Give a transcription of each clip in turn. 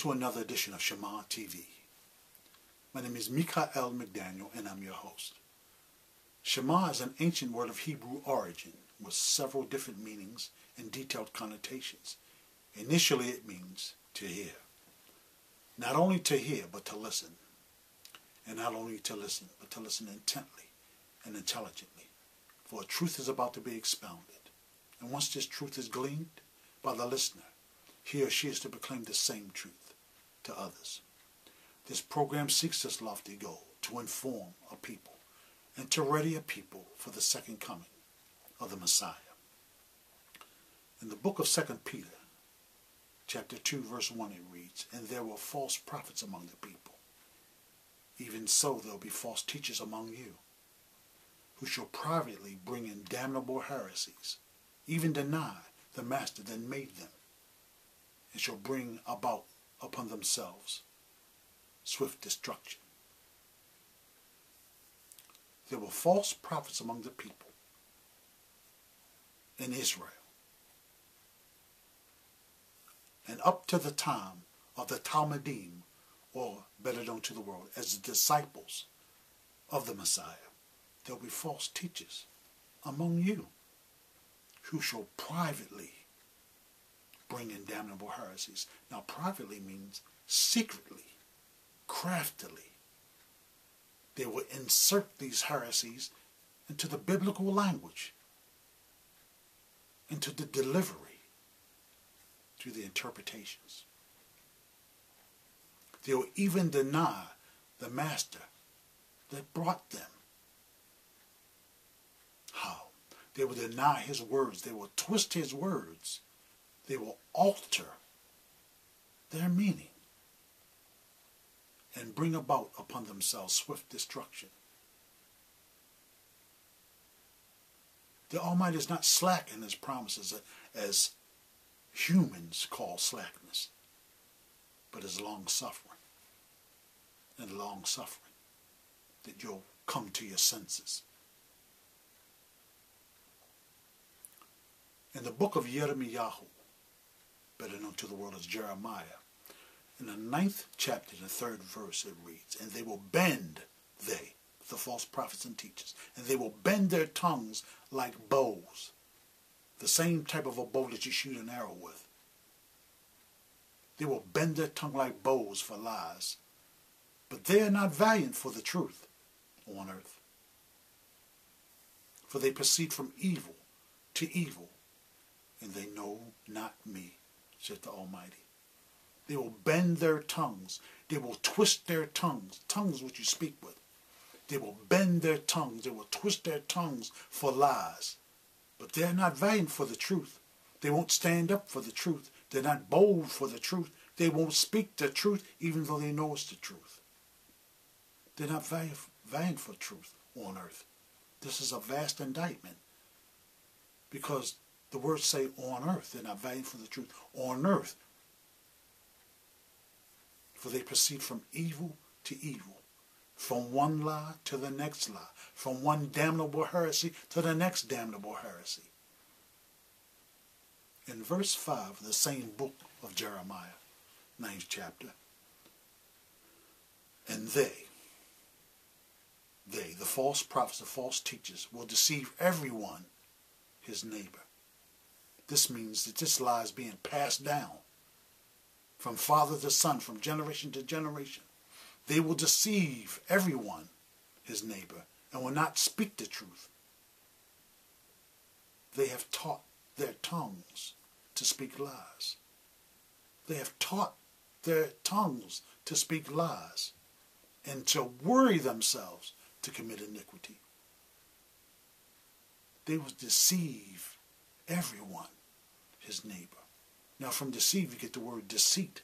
to another edition of Shema TV. My name is Mikael McDaniel and I'm your host. Shema is an ancient word of Hebrew origin with several different meanings and detailed connotations. Initially it means to hear. Not only to hear, but to listen. And not only to listen, but to listen intently and intelligently. For a truth is about to be expounded. And once this truth is gleaned by the listener, he or she is to proclaim the same truth to others. This program seeks this lofty goal to inform a people and to ready a people for the second coming of the Messiah. In the book of 2 Peter, chapter 2, verse 1, it reads, "And there were false prophets among the people. Even so there will be false teachers among you, who shall privately bring in damnable heresies, even deny the master that made them, and shall bring about upon themselves swift destruction." There were false prophets among the people in Israel. And up to the time of the Talmudim, or better known to the world as the disciples of the Messiah, there will be false teachers among you who shall privately bring in damnable heresies. Now, privately means secretly, craftily. They will insert these heresies into the biblical language, into the delivery, through the interpretations. They will even deny the master that brought them. How? They will deny his words. They will twist his words. They will alter their meaning and bring about upon themselves swift destruction. The Almighty is not slack in his promises as humans call slackness, but is long-suffering. And long-suffering, that you'll come to your senses. In the book of Yirmiyahu, better known to the world as Jeremiah, in the 9th chapter, the 3rd verse, it reads, "And they will bend," the false prophets and teachers, "and they will bend their tongues like bows," the same type of a bow that you shoot an arrow with. They will bend their tongue like bows for lies, but they are not valiant for the truth on earth. For they proceed from evil to evil, and they know not me, said the Almighty. They will bend their tongues. They will twist their tongues. Tongues which you speak with. They will bend their tongues. They will twist their tongues for lies. But they're not valiant for the truth. They won't stand up for the truth. They're not bold for the truth. They won't speak the truth even though they know it's the truth. They're not valiant for truth on earth. This is a vast indictment. Because the words say on earth. They're not valiant for the truth. On earth. For they proceed from evil to evil. From one lie to the next lie. From one damnable heresy to the next damnable heresy. In verse 5 of the same book of Jeremiah, 9th chapter, "And they, the false prophets, the false teachers, will deceive everyone, his neighbor." This means that this lie is being passed down from father to son, from generation to generation. They will deceive everyone, his neighbor, and will not speak the truth. They have taught their tongues to speak lies. They have taught their tongues to speak lies and to worry themselves to commit iniquity. They will deceive everyone, his neighbor. Now from deceive you get the word deceit.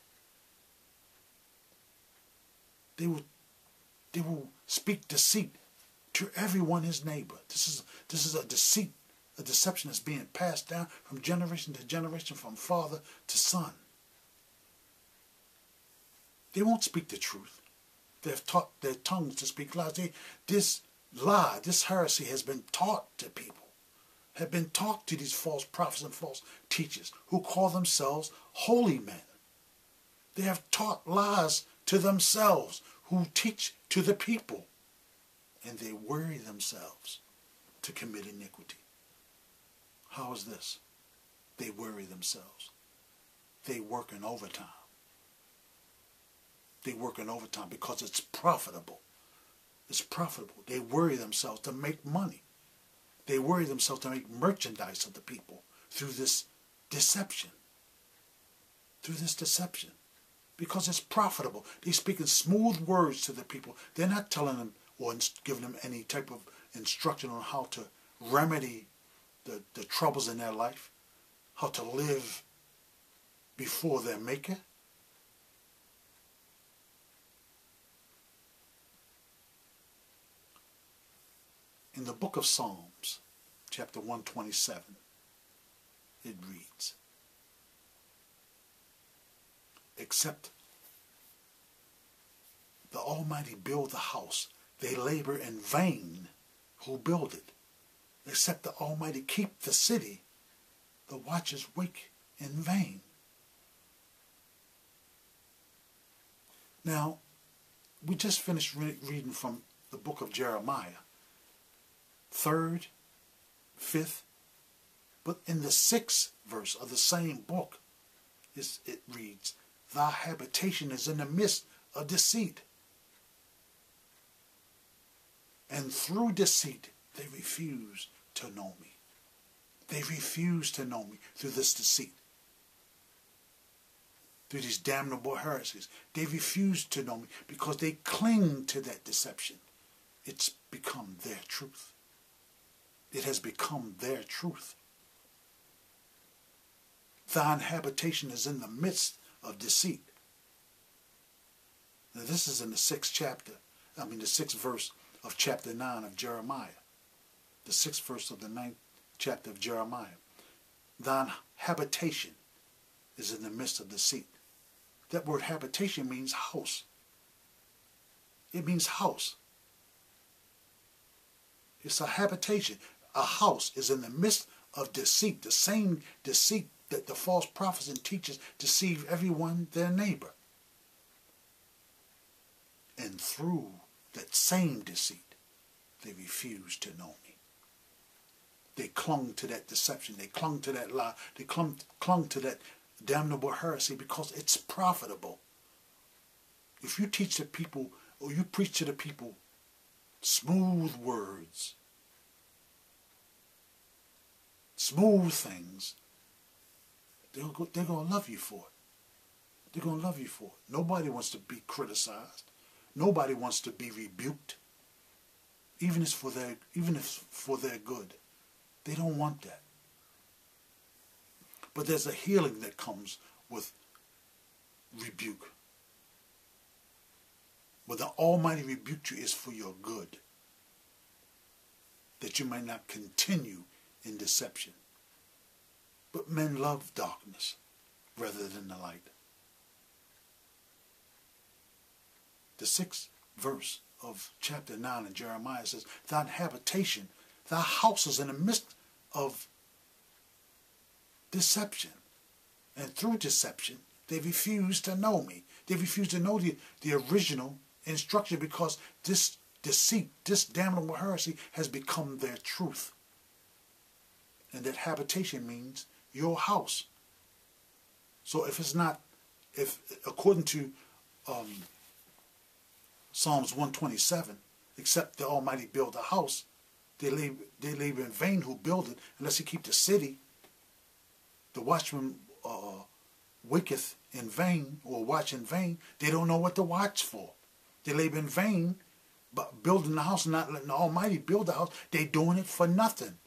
They will speak deceit to everyone, his neighbor. This is a deceit, a deception that's being passed down from generation to generation, from father to son. They won't speak the truth. They have taught their tongues to speak lies. This lie, this heresy has been taught to people, have been taught to these false prophets and false teachers who call themselves holy men. They have taught lies to themselves who teach to the people. And they worry themselves to commit iniquity. How is this? They worry themselves. They work in overtime. They work in overtime because it's profitable. It's profitable. They worry themselves to make money. They worry themselves to make merchandise of the people through this deception. Through this deception. Because it's profitable. They're speaking smooth words to the people. They're not telling them or giving them any type of instruction on how to remedy the troubles in their life. How to live before their Maker. In the book of Psalms, chapter 127, it reads, "Except the Almighty build the house, they labor in vain who build it. Except the Almighty keep the city, the watchers wake in vain." Now, we just finished reading from the book of Jeremiah, 3rd, 5th, but in the 6th verse of the same book, it reads, "Thy habitation is in the midst of deceit. And through deceit they refuse to know me." They refuse to know me through this deceit. Through these damnable heresies. They refuse to know me because they cling to that deception. It's become their truth. It has become their truth. Thine habitation is in the midst of deceit. Now this is in the 6th verse of chapter 9 of Jeremiah. The 6th verse of the 9th chapter of Jeremiah. Thine habitation is in the midst of deceit. That word habitation means house. It means house. It's a habitation. A house is in the midst of deceit. The same deceit that the false prophets and teachers deceive everyone, their neighbor. And through that same deceit, they refuse to know me. They clung to that deception. They clung to that lie. They clung to that damnable heresy because it's profitable. If you teach the people or you preach to the people smooth words, smooth things, they're going to love you for it. They're going to love you for it. Nobody wants to be criticized. Nobody wants to be rebuked. Even if for their good. They don't want that. But there's a healing that comes with rebuke. When the Almighty rebuked you, is for your good. That you might not continue in deception. But men love darkness rather than the light. The 6th verse of chapter 9 in Jeremiah says, "Thine habitation, thy house is in the midst of deception. And through deception, they refuse to know me." They refuse to know the original instruction because this deceit, this damnable heresy has become their truth. And that habitation means your house. So if according to Psalms 127, except the Almighty build a house, they labor in vain who build it, unless he keep the city. The watchman waketh in vain, or watch in vain. They don't know what to watch for. They labor in vain, but building the house and not letting the Almighty build the house. They doing it for nothing.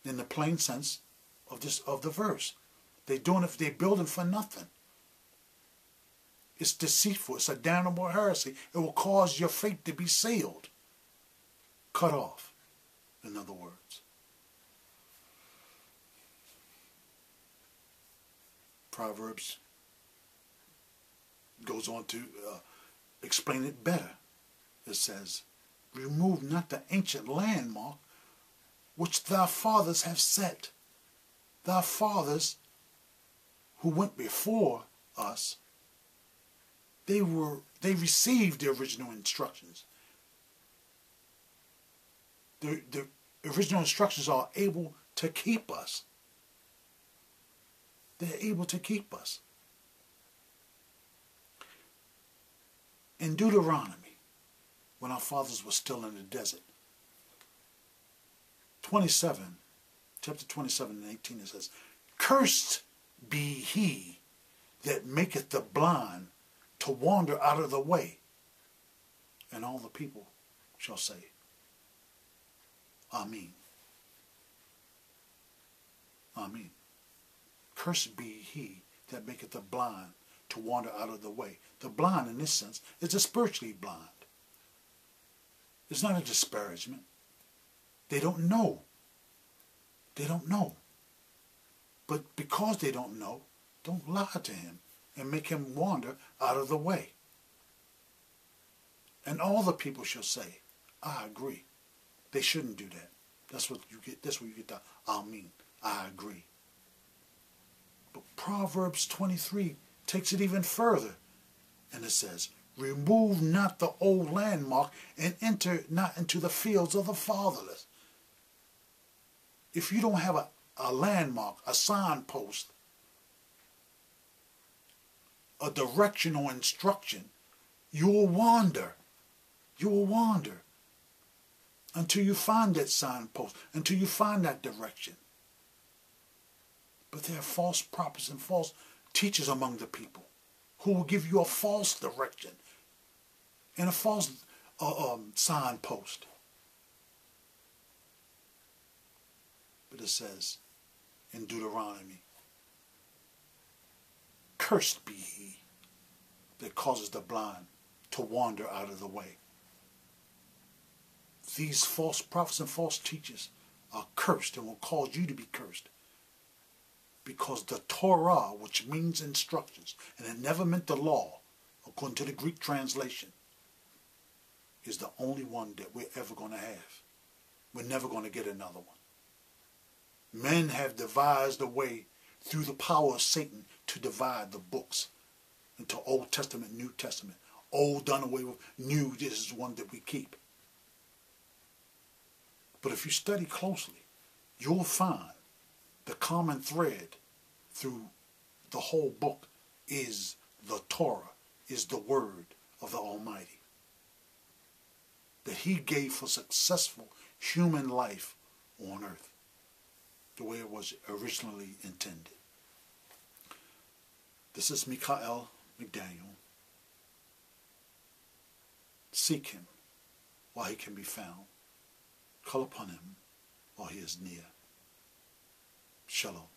In the plain sense of the verse, they're building for nothing. It's deceitful. It's a damnable heresy. It will cause your faith to be sealed, cut off. In other words, Proverbs goes on to explain it better. It says, "Remove not the ancient landmark which thy fathers have set." Thy fathers who went before us They received the original instructions. The original instructions are able to keep us. They're able to keep us. In Deuteronomy, when our fathers were still in the desert, chapter 27 and 18, it says, "Cursed be he that maketh the blind to wander out of the way." And all the people shall say, Amen. Amen. Cursed be he that maketh the blind to wander out of the way. The blind, in this sense, is the spiritually blind. It's not a disparagement. They don't know. They don't know. But because they don't know, don't lie to him and make him wander out of the way. And all the people shall say, I agree. They shouldn't do that. That's what you get. That's where you get the Amen. I agree. But Proverbs 23 takes it even further. And it says, remove not the old landmark and enter not into the fields of the fatherless. If you don't have a landmark, a signpost, a directional instruction, you will wander. You will wander until you find that signpost, until you find that direction. But there are false prophets and false teachers among the people who will give you a false direction and a false signpost. But it says in Deuteronomy, cursed be he that causes the blind to wander out of the way. These false prophets and false teachers are cursed and will cause you to be cursed. Because the Torah, which means instructions, and it never meant the law, according to the Greek translation, is the only one that we're ever going to have. We're never going to get another one. Men have devised a way through the power of Satan to divide the books into Old Testament, New Testament. Old done away with, new, this is one that we keep. But if you study closely, you'll find the common thread through the whole book is the Torah, is the word of the Almighty, that he gave for successful human life on earth, the way it was originally intended. This is Mikael McDaniel. Seek him while he can be found. Call upon him while he is near. Shalom.